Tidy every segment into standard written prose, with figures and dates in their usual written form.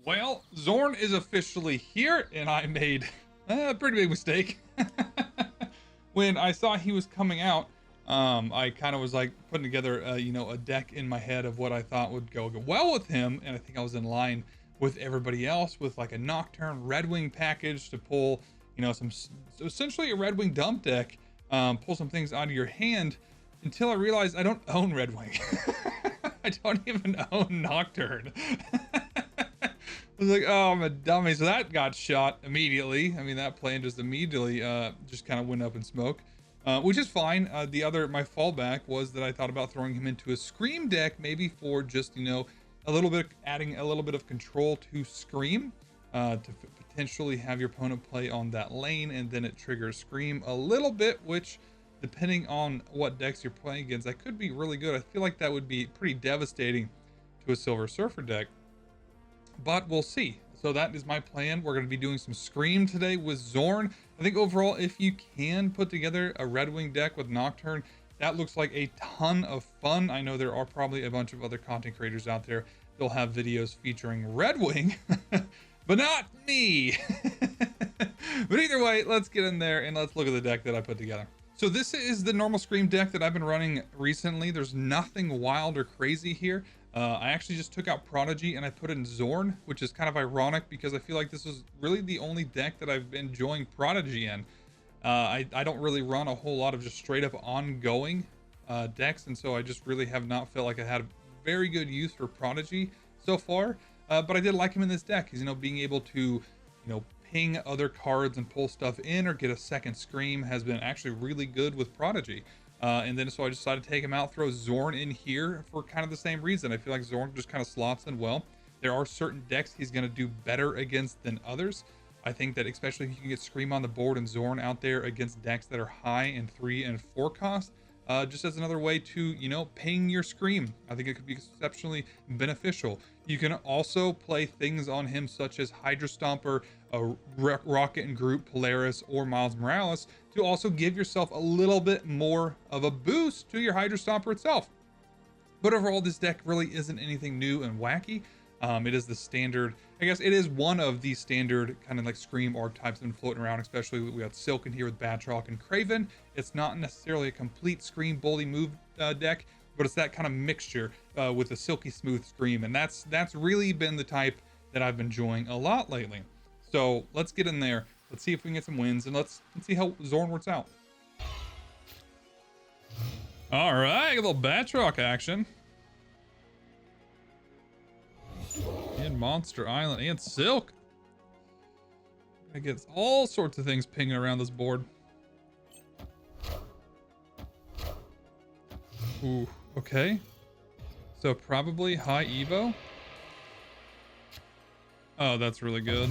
Well, Xorn is officially here, and I made a pretty big mistake. When I saw he was coming out, I kind of was like putting together, a deck in my head of what I thought would go well with him, and I think I was in line with everybody else with like a Nocturne Red Wing package to pull, essentially a Red Wing dump deck, pull some things out of your hand, until I realized I don't own Red Wing. I don't even own Nocturne. I was like, oh, I'm a dummy. So that got shot immediately. I mean, that plan just immediately just kind of went up in smoke, which is fine. My fallback was that I thought about throwing him into a Scream deck, maybe for just, a little bit, adding a little bit of control to Scream, potentially have your opponent play on that lane, and then it triggers Scream a little bit, which, depending on what decks you're playing against, that could be really good. I feel like that would be pretty devastating to a Silver Surfer deck, but we'll see. So that is my plan. We're going to be doing some Scream today with Xorn. I think overall, if you can put together a Red Wing deck with Nocturne, that looks like a ton of fun. I know there are probably a bunch of other content creators out there that'll have videos featuring Red Wing, but not me. But either way, let's get in there and let's look at the deck that I put together. So this is the normal Scream deck that I've been running recently. There's nothing wild or crazy here. I actually just took out Prodigy and I put in Xorn, which is kind of ironic because I feel like this is really the only deck that I've been enjoying Prodigy in. I don't really run a whole lot of just straight up ongoing decks, and so I just really have not felt like I had a very good use for Prodigy so far. But I did like him in this deck. He's, being able to, ping other cards and pull stuff in or get a second Scream has been actually really good with Prodigy. And then so I decided to take him out, throw Xorn in here for kind of the same reason. I feel like Xorn just kind of slots in well. There are certain decks he's going to do better against than others. I think that especially if you can get Scream on the board and Xorn out there against decks that are high in 3 and 4 cost, just as another way to, ping your Scream. I think it could be exceptionally beneficial. You can also play things on him such as Hydra Stomper, Rocket and Groot, Polaris, or Miles Morales to also give yourself a little bit more of a boost to your Hydra Stomper itself. But overall, this deck really isn't anything new and wacky. It is the standard, I guess it is one of the standard kind of like Scream archetypes that have been floating around, especially we got Silk in here with Batroc and Kraven. It's not necessarily a complete Scream bully move deck, but it's that kind of mixture with a silky smooth Scream, and that's really been the type that I've been enjoying a lot lately. So let's get in there. Let's see if we can get some wins, and let's see how Xorn works out. All right, a little Batroc action. And Monster Island and Silk. I get all sorts of things pinging around this board. Ooh, okay. So probably high Evo. Oh, that's really good.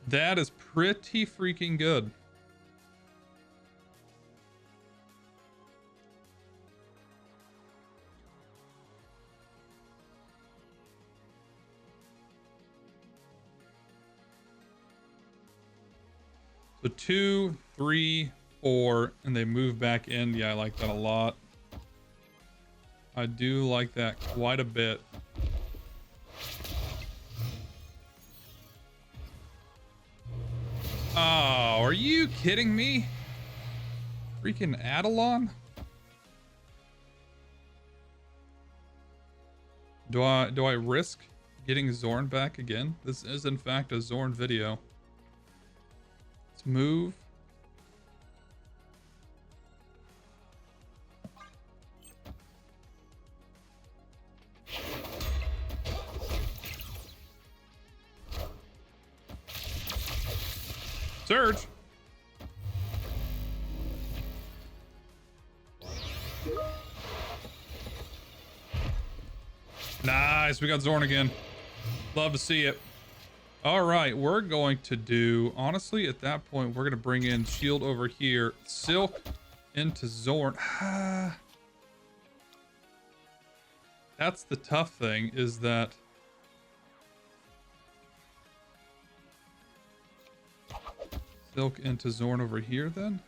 That is pretty freaking good. So 2, 3, 4, and they move back in. Yeah, I like that a lot. I do like that quite a bit. Oh, are you kidding me? Freaking Adelon? Do I risk getting Xorn back again? This is in fact a Xorn video. Let's move. Surge. Nice, we got Xorn again. Love to see it. All right, we're going to do, honestly, at that point, we're going to bring in Shield over here, Silk into Xorn. That's the tough thing, is that Silk into Xorn over here then.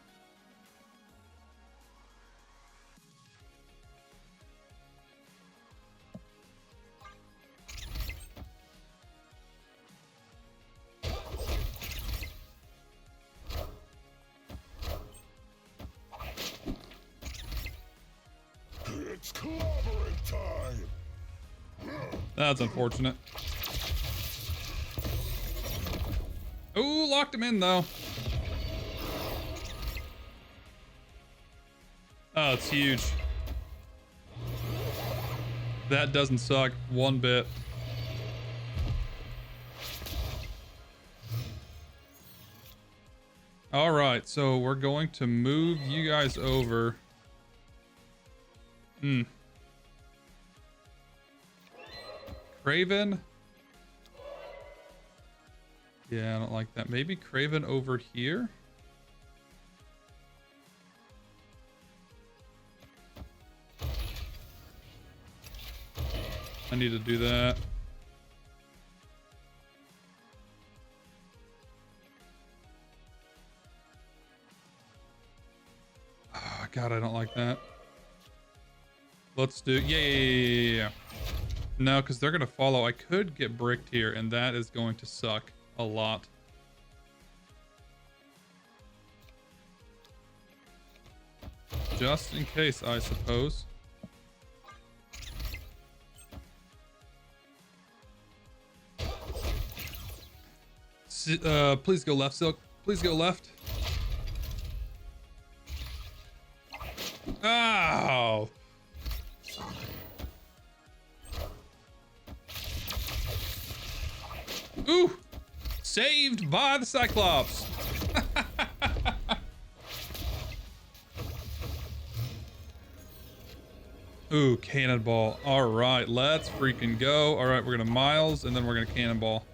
It's clobbering time. That's unfortunate. Ooh, locked him in though. Oh, it's huge. That doesn't suck one bit. All right, so we're going to move you guys over. Kraven. Yeah, I don't like that. Maybe Kraven over here. I need to do that. Oh, God, I don't like that. Let's do... Yeah. No, because they're going to follow. I could get bricked here, and that is going to suck a lot. Just in case, I suppose. Please go left, Silk. Please go left. Oh! Ooh! Saved by the Cyclops! Ooh, Cannonball. Alright, let's freaking go. Alright, we're gonna Miles, and then we're gonna Cannonball.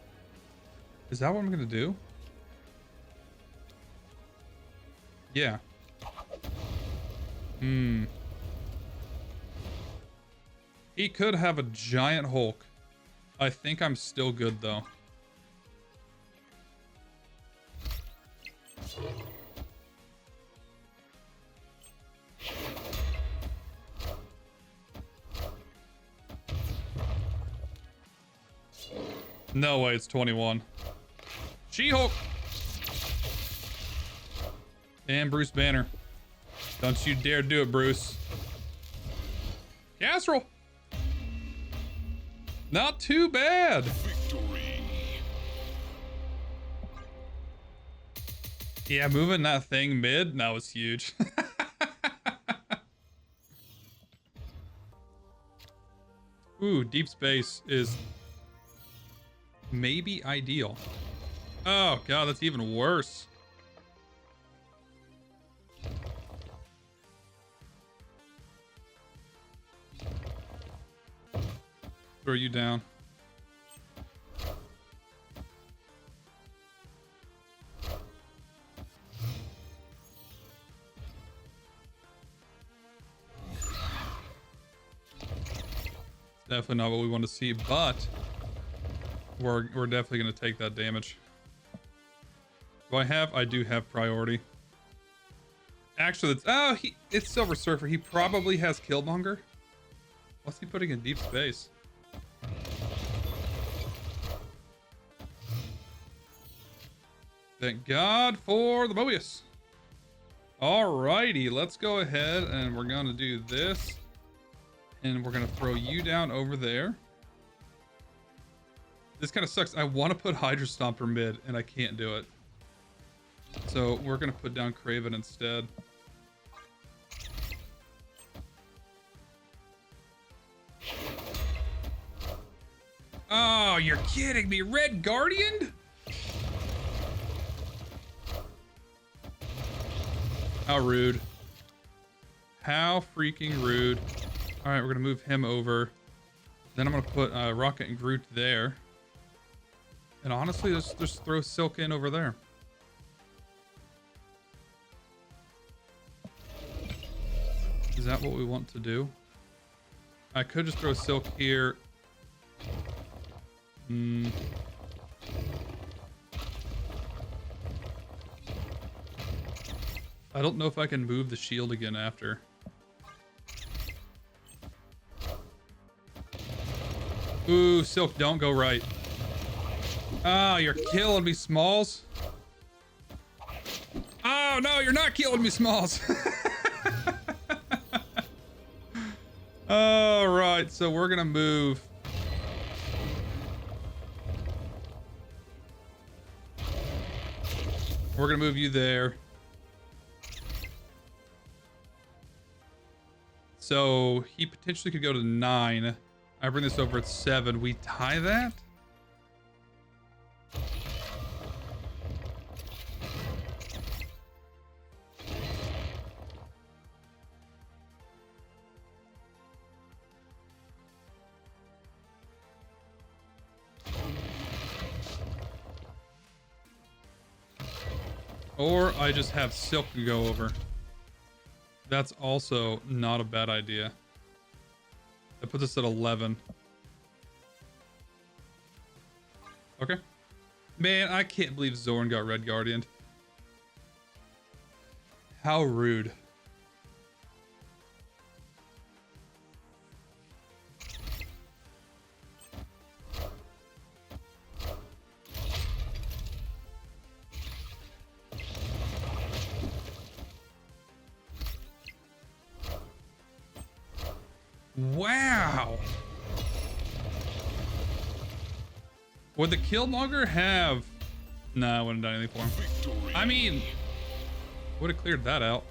Is that what I'm gonna do? Yeah. He could have a giant Hulk. I think I'm still good though. No way, it's 21. She-Hulk! And Bruce Banner. Don't you dare do it, Bruce. Casserole! Not too bad! Victory. Yeah, moving that thing mid, that was huge. Ooh, deep space is maybe ideal. Oh God, that's even worse. Throw you down. Definitely not what we want to see, but we're definitely going to take that damage. Do I have? I do have priority. Actually, it's Silver Surfer. He probably has Killmonger. What's he putting in deep space? Thank God for the Mobius. Alrighty, let's go ahead and we're gonna do this. And we're gonna throw you down over there. This kind of sucks. I want to put Hydra Stomper mid and I can't do it. So we're gonna put down Kraven instead. Oh, you're kidding me. Red Guardian? How rude. How freaking rude. All right, we're gonna move him over. Then I'm gonna put Rocket and Groot there. And honestly, just throw Silk in over there. Is that what we want to do? I could just throw Silk here. I don't know if I can move the shield again after. Ooh, Silk, don't go right. Oh, you're killing me, Smalls. Oh, no, you're not killing me, Smalls. All right, so we're gonna move. We're gonna move you there. So he potentially could go to 9. I bring this over at 7. We tie that. Or I just have Silk go over. That's also not a bad idea. That puts us at 11. Okay. Man, I can't believe Xorn got Red Guardian. How rude. Wow. Would the Killmonger have... Nah, I wouldn't have done anything for him. Victory. I mean, would have cleared that out.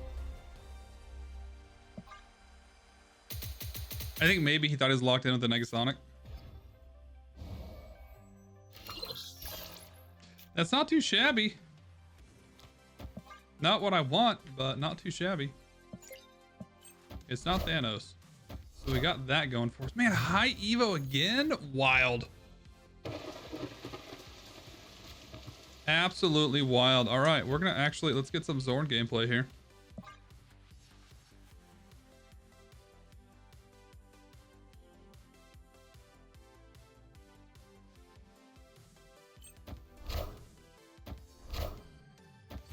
I think maybe he thought he was locked in with the Negasonic. That's not too shabby. Not what I want, but not too shabby. It's not Thanos. So we got that going for us. Man, high Evo again? Wild. Absolutely wild. All right, we're going to actually... Let's get some Xorn gameplay here.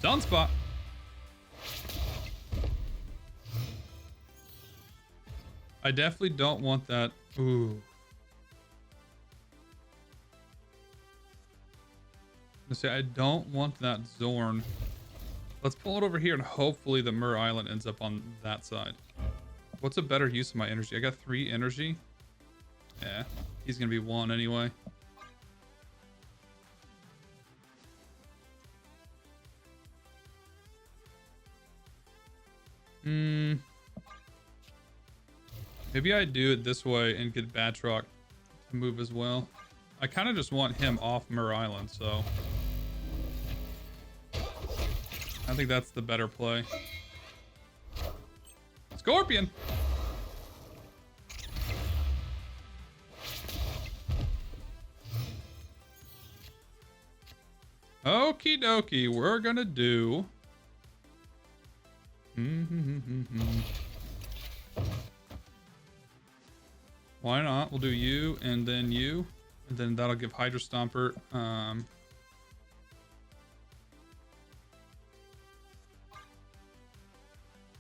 Sunspot. I definitely don't want that. Ooh. Let's say I don't want that Xorn. Let's pull it over here and hopefully the Mur Island ends up on that side. What's a better use of my energy? I got 3 energy. Yeah, he's gonna be 1 anyway. Maybe I do it this way and get Batroc to move as well. I kind of just want him off Mur Island, so I think that's the better play. Scorpion! Okie dokie, we're gonna do... Why not? We'll do you and then you. And then that'll give Hydra Stomper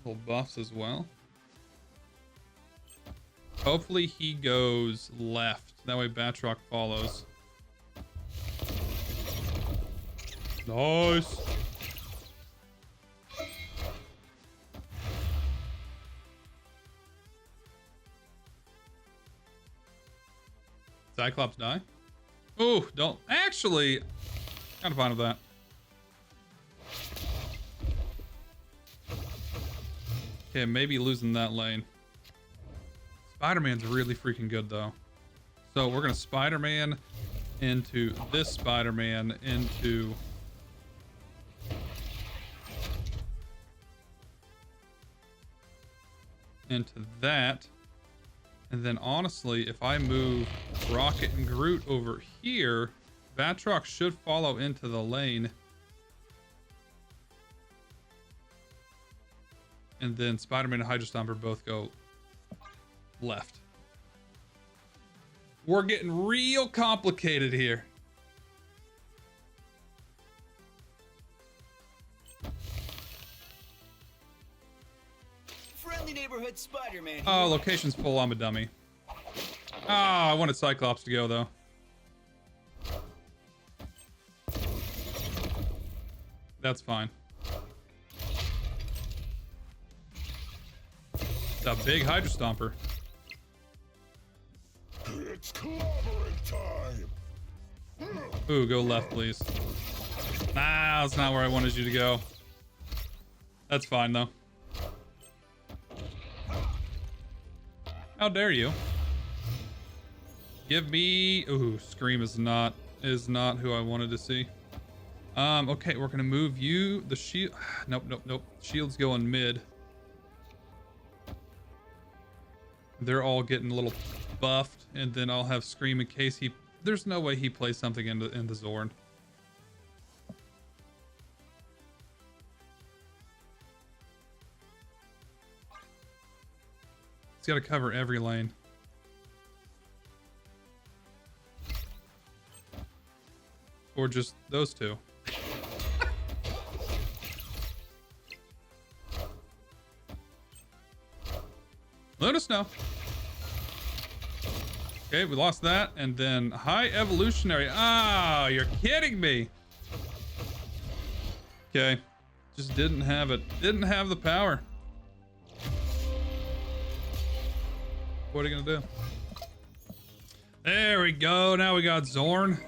little buffs as well. Hopefully he goes left. That way Batroc follows. Nice. Cyclops die? Oh, don't. Actually, kind of fine with that. Okay, maybe losing that lane. Spider-Man's really freaking good, though. So we're going to Spider-Man into this Spider-Man into... into that. And then honestly, if I move Rocket and Groot over here, Batroc should follow into the lane. And then Spider-Man and Hydra Stomper both go left. We're getting real complicated here. Friendly neighborhood Spider-Man. Oh, location's full. I'm a dummy. Ah, I wanted Cyclops to go, though. That's fine. The big Hydra Stomper. It's clobbering time. Ooh, go left, please. Nah, that's not where I wanted you to go. That's fine, though. How dare you? Give me... Ooh, Scream is not who I wanted to see. Okay, we're gonna move you. The shield... Nope, nope, nope. Shield's going mid. They're all getting a little buffed, and then I'll have Scream in case he... There's no way he plays something in the Xorn. He's got to cover every lane. Or just those two. Let us know. Okay, we lost that. And then high evolutionary. Ah, you're kidding me. Okay. Just didn't have it. Didn't have the power. What are you gonna do? There we go. Now we got Xorn.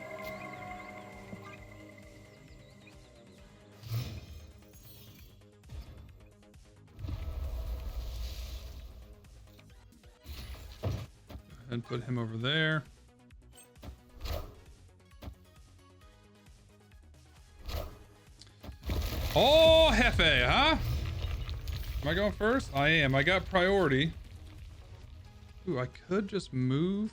And put him over there. Oh, Hefe, huh? Am I going first? I am. I got priority. Ooh, I could just move.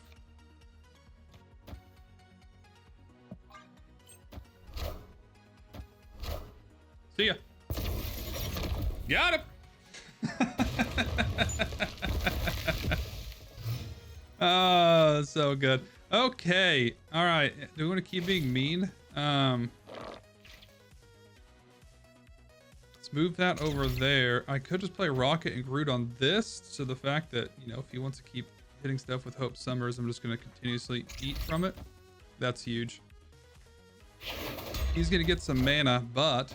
See ya. Got him. Oh, so good. Okay. All right. Do we want to keep being mean? Let's move that over there. I could just play Rocket and Groot on this. So the fact that, you know, if he wants to keep hitting stuff with Hope Summers, I'm just going to continuously eat from it. That's huge. He's going to get some mana, but...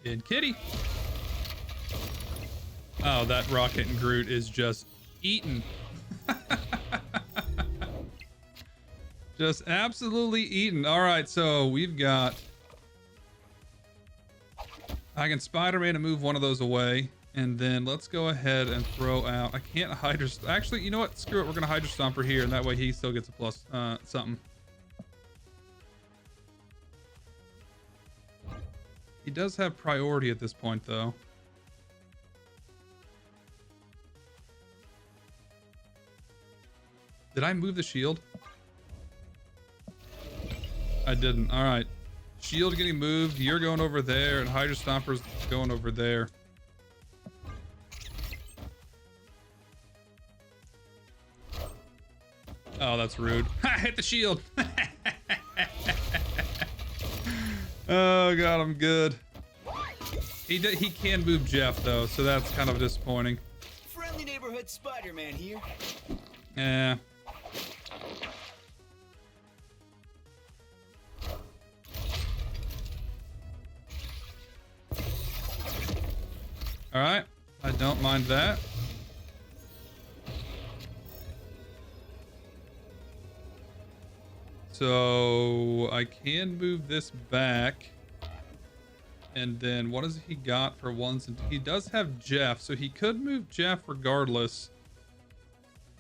In kitty. Oh, that Rocket and Groot is just eaten. Just absolutely eaten. All right, so we've got... I can Spider-Man and move one of those away. And then let's go ahead and throw out... I can't Hydra... Actually, you know what? Screw it. We're going to Hydra Stomper here, and that way he still gets a plus something. He does have priority at this point, though. Did I move the shield? I didn't. All right. Shield getting moved. You're going over there, and Hydra Stomper's going over there. Oh, that's rude. Ha! Hit the shield. Oh god, I'm good. He can move Jeff though, so that's kind of disappointing. Friendly neighborhood Spider-Man here. Yeah. All right, I don't mind that. So I can move this back. And then what does he got for ones? And he does have Jeff, so he could move Jeff regardless.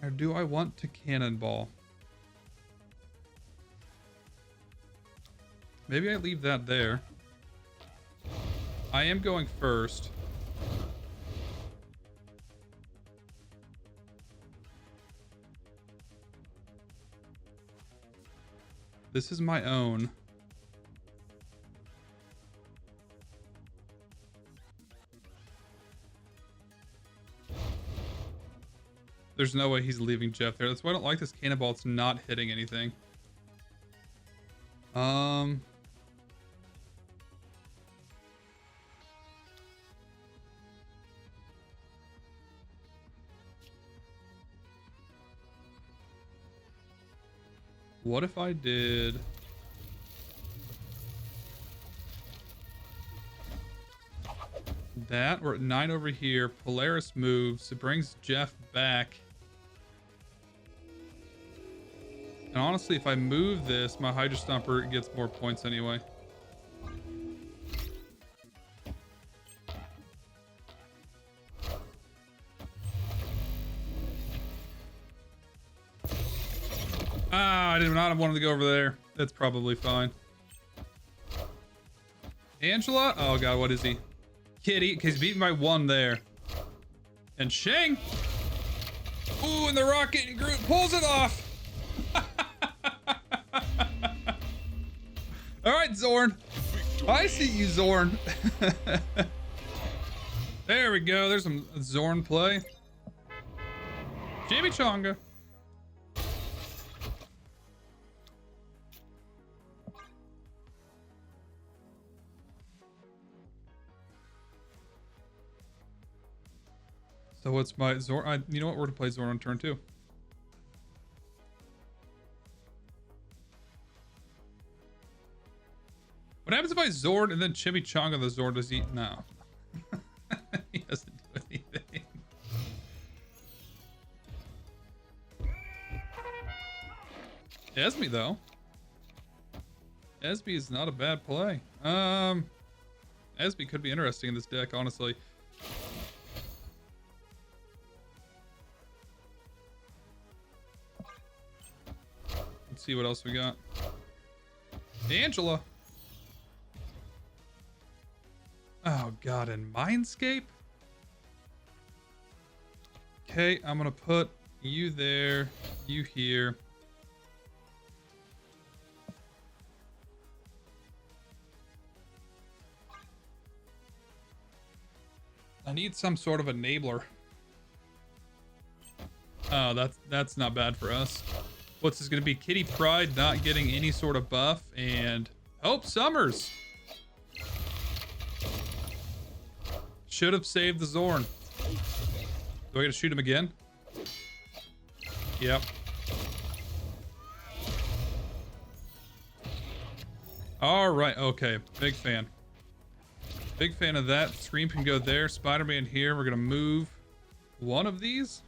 Or do I want to Cannonball? Maybe I leave that there. I am going first. This is my own. There's no way he's leaving Jeff there. That's why I don't like this Cannonball. It's not hitting anything. What if I did... that. We're at 9 over here. Polaris moves. It brings Jeff back. And honestly, if I move this, my Hydra Stomper gets more points anyway. Ah, I did not want to go over there. That's probably fine. Angela? Oh god, what is he? Kitty, because he's beaten by 1 there. And Shang! Ooh, and the rocket, and Groot pulls it off! Alright, Xorn. I see you, Xorn. There we go. There's some Xorn play. Chimichanga. So what's my Xorn? You know what? We're to play Xorn on turn 2. What happens if I Zord and then Chimichanga the Zord? Does he? No. He doesn't do anything. Esme though. Esme is not a bad play. Esme could be interesting in this deck, honestly. Let's see what else we got. Angela. Oh god, and Mindscape? Okay, I'm gonna put you there, you here. I need some sort of enabler. Oh, that's not bad for us. What's this gonna be? Kitty Pryde not getting any sort of buff, and Hope Summers. Should have saved the Xorn. Do I gotta shoot him again? Yep. Alright, okay. Big fan. Big fan of that. Scream can go there. Spider-Man here. We're gonna move one of these.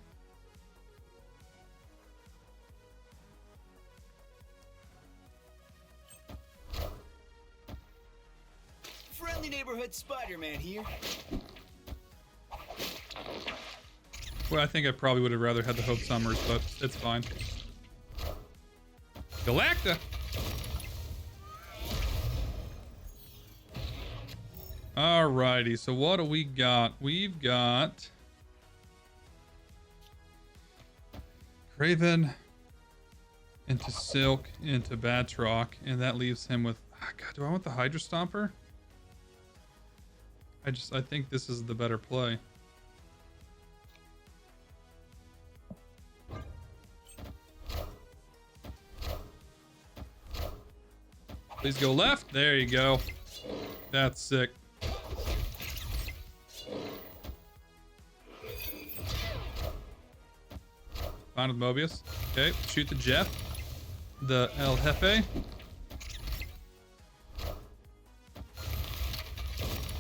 Friendly neighborhood Spider-Man here. Well, I think I probably would have rather had the Hope Summers, but it's fine. Galacta! Alrighty, so what do we got? We've got Kraven into Silk into Batroc, and that leaves him with... Oh god, do I want the Hydra Stomper? I think this is the better play. Please go left. There you go. That's sick. Fine with Mobius. Okay, shoot the Jeff. The El Jefe.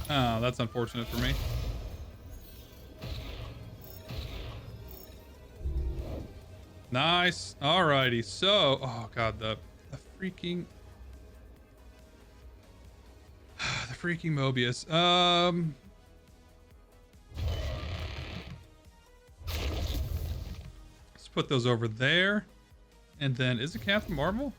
Oh, that's unfortunate for me. Nice. Alrighty. So, oh god, the freaking... the freaking Mobius. Let's put those over there. And then, is it Captain Marvel?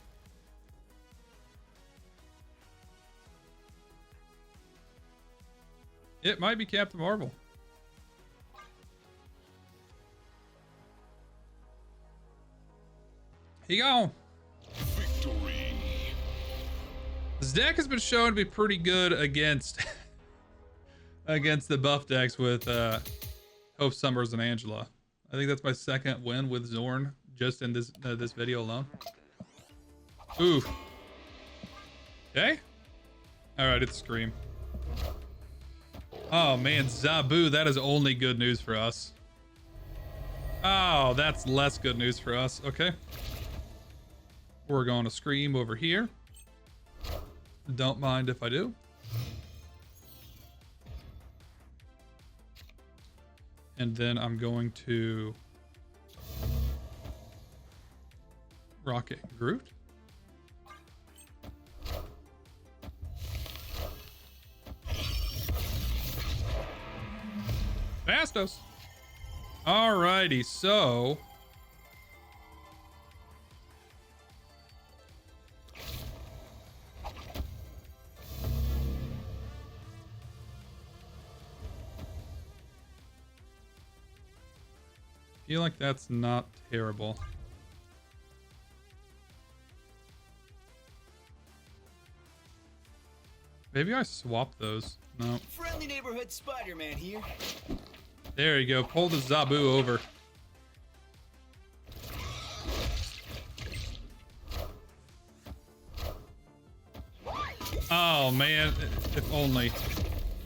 It might be Captain Marvel. Here you go. Victory. This deck has been shown to be pretty good against against the buff decks with Hope Summers and Angela. I think that's my second win with Xorn just in this this video alone. Ooh. Okay. All right, it's Scream. Oh man, Zabu, that is only good news for us. Oh, that's less good news for us. Okay. We're going to Scream over here. Don't mind if I do. And then I'm going to Rocket Groot. Fastos. Alrighty, so feel like that's not terrible. Maybe I swap those. No. Friendly neighborhood Spider-Man here. There you go. Pull the Zabu over. Oh man, if only.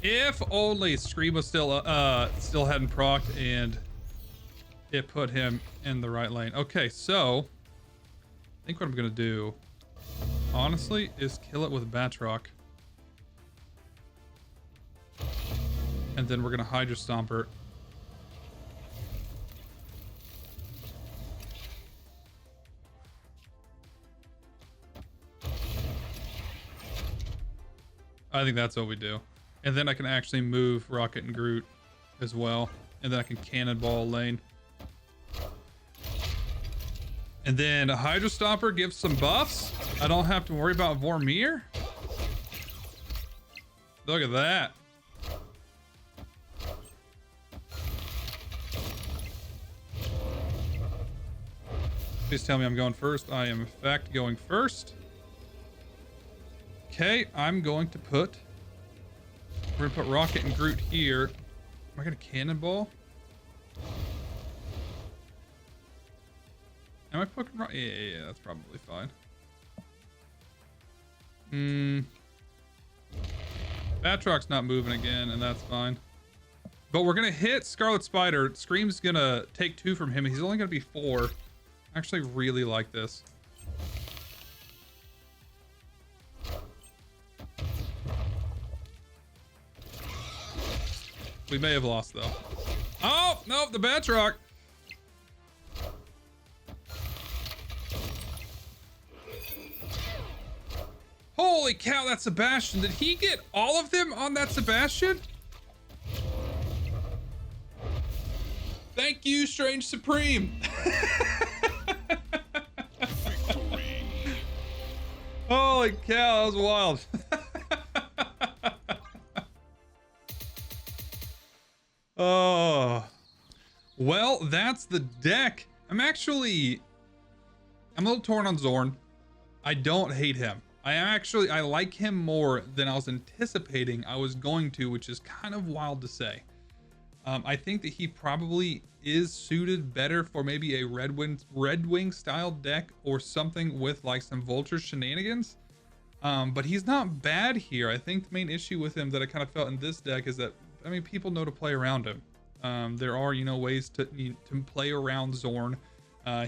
If only Scream was still hadn't procced and it put him in the right lane. Okay, so I think what I'm gonna do, honestly, is kill it with Batroc. And then we're gonna Hydra Stomper. I think that's what we do. And then I can actually move Rocket and Groot as well. And then I can Cannonball lane. And then Hydra Stomper gives some buffs. I don't have to worry about Vormir. Look at that. Please tell me I'm going first. I am in fact going first. Okay, I'm going to put... We're gonna put Rocket and Groot here. Am I gonna Cannonball? Am I poking Rocket? Yeah, that's probably fine. Batroc's not moving again, and that's fine. But we're gonna hit Scarlet Spider. Scream's gonna take 2 from him. He's only gonna be 4. I actually really like this. We may have lost though. Oh, no, the Batroc. Holy cow, that's Sebastian. Did he get all of them on that Sebastian? Thank you, Strange Supreme. Holy cow, that was wild. Oh, well, that's the deck. I'm a little torn on Xorn. I don't hate him. I like him more than I was anticipating I was going to, which is kind of wild to say. I think that he probably is suited better for maybe a Red Wing style deck or something with like some Vulture shenanigans. But he's not bad here. I think the main issue with him that I kind of felt in this deck is that, I mean, people know to play around him. There are, you know, ways to play around Xorn.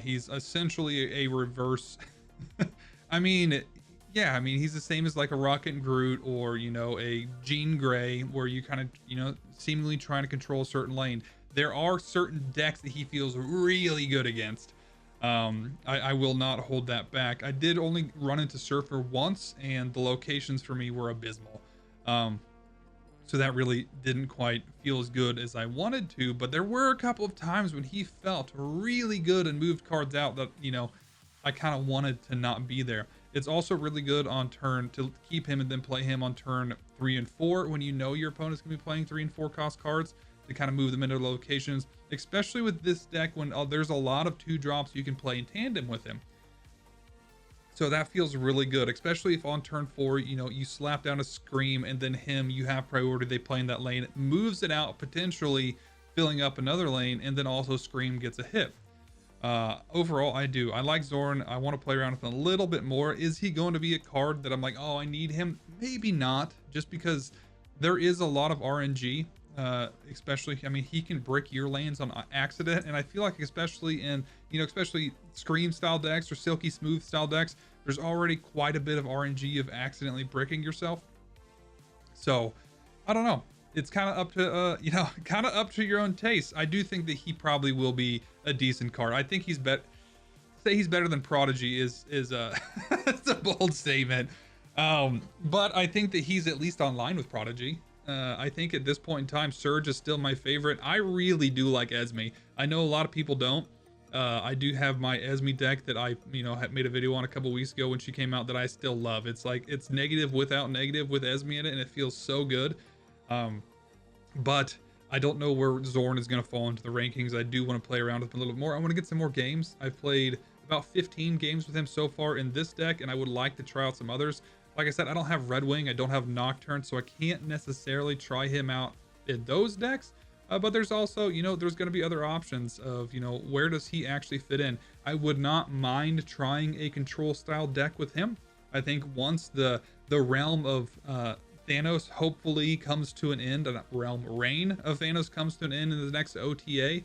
He's essentially a reverse. I mean, yeah, I mean, he's the same as like a Rocket and Groot or, you know, a Jean Grey, where you kind of, you know, seemingly trying to control a certain lane. There are certain decks that he feels really good against. I will not hold that back. I did only run into Surfer once, and the locations for me were abysmal. So that really didn't quite feel as good as I wanted to, but there were a couple of times when he felt really good and moved cards out that, you know, I kind of wanted to not be there. It's also really good on turn to keep him and then play him on turn 3 and 4 when you know your opponent's gonna be playing 3 and 4 cost cards to kind of move them into locations, especially with this deck when there's a lot of 2-drops you can play in tandem with him. So that feels really good, especially if on turn 4, you know, you slap down a Scream and then him, you have priority, they play in that lane, it moves it out, potentially filling up another lane, and then also Scream gets a hit. Overall, I like Xorn. I want to play around with him a little bit more. Is he going to be a card that I'm like, oh, I need him? Maybe not, just because there is a lot of RNG, especially, I mean, he can brick your lanes on accident, and I feel like especially in, you know, especially Scream style decks or Silky Smooth style decks, there's already quite a bit of RNG of accidentally bricking yourself. So I don't know. it's kind of up to you know, kind of up to your own taste. I do think that he probably will be a decent card. I think he's say he's better than Prodigy is it's a bold statement. But I think that he's at least on line with Prodigy. I think at this point in time, Surge is still my favorite. I really do like Esme. I know a lot of people don't. I do have my Esme deck that I, you know, made a video on a couple weeks ago when she came out that I still love. It's like, it's negative without negative with Esme in it, and it feels so good. But I don't know where Xorn is going to fall into the rankings. I do want to play around with him a little bit more. I want to get some more games. I've played about 15 games with him so far in this deck, and I would like to try out some others. Like I said, I don't have Red Wing, I don't have Nocturne, so I can't necessarily try him out in those decks. But there's also, you know, there's going to be other options of, you know, where does he actually fit in? I would not mind trying a control style deck with him. I think once the realm of Thanos hopefully comes to an end, reign of Thanos comes to an end in the next OTA,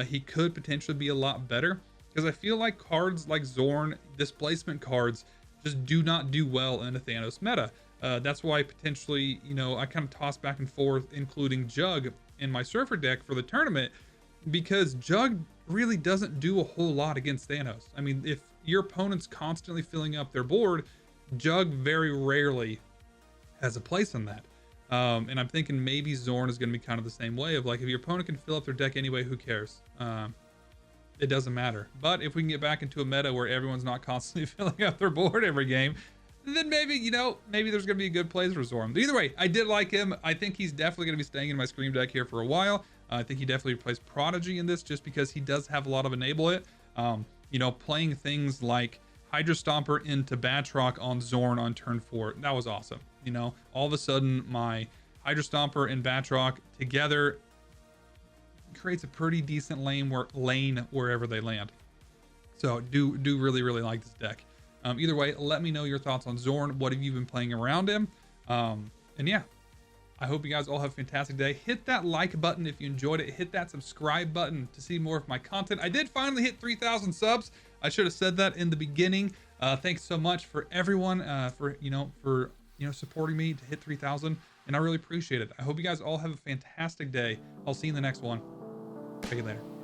he could potentially be a lot better. Because I feel like cards like Xorn, displacement cards, just do not do well in a Thanos meta. That's why potentially, you know, I kind of toss back and forth, including Jug in my Surfer deck for the tournament, because Jug really doesn't do a whole lot against Thanos. I mean, if your opponent's constantly filling up their board, Jug very rarely has a place in that. And I'm thinking maybe Xorn is going to be kind of the same way of like, if your opponent can fill up their deck anyway, who cares? It doesn't matter. But if we can get back into a meta where everyone's not constantly filling up their board every game, then maybe, you know, maybe there's going to be a good place for Xorn. Either way, I did like him. I think he's definitely going to be staying in my Scream deck here for a while. I think he definitely replaced Prodigy in this just because he does have a lot of enable it. You know, playing things like Hydra Stomper into Batroc on Xorn on turn 4, that was awesome. You know, all of a sudden my Hydra Stomper and Batroc together creates a pretty decent lane wherever they land. So do really like this deck. Either way, let me know your thoughts on Xorn. What have you been playing around him? And yeah, I hope you guys all have a fantastic day. Hit that like button if you enjoyed it. Hit that subscribe button to see more of my content. I did finally hit 3,000 subs. I should have said that in the beginning. Thanks so much for everyone for supporting me to hit 3,000, and I really appreciate it. I hope you guys all have a fantastic day. I'll see you in the next one. Take it later.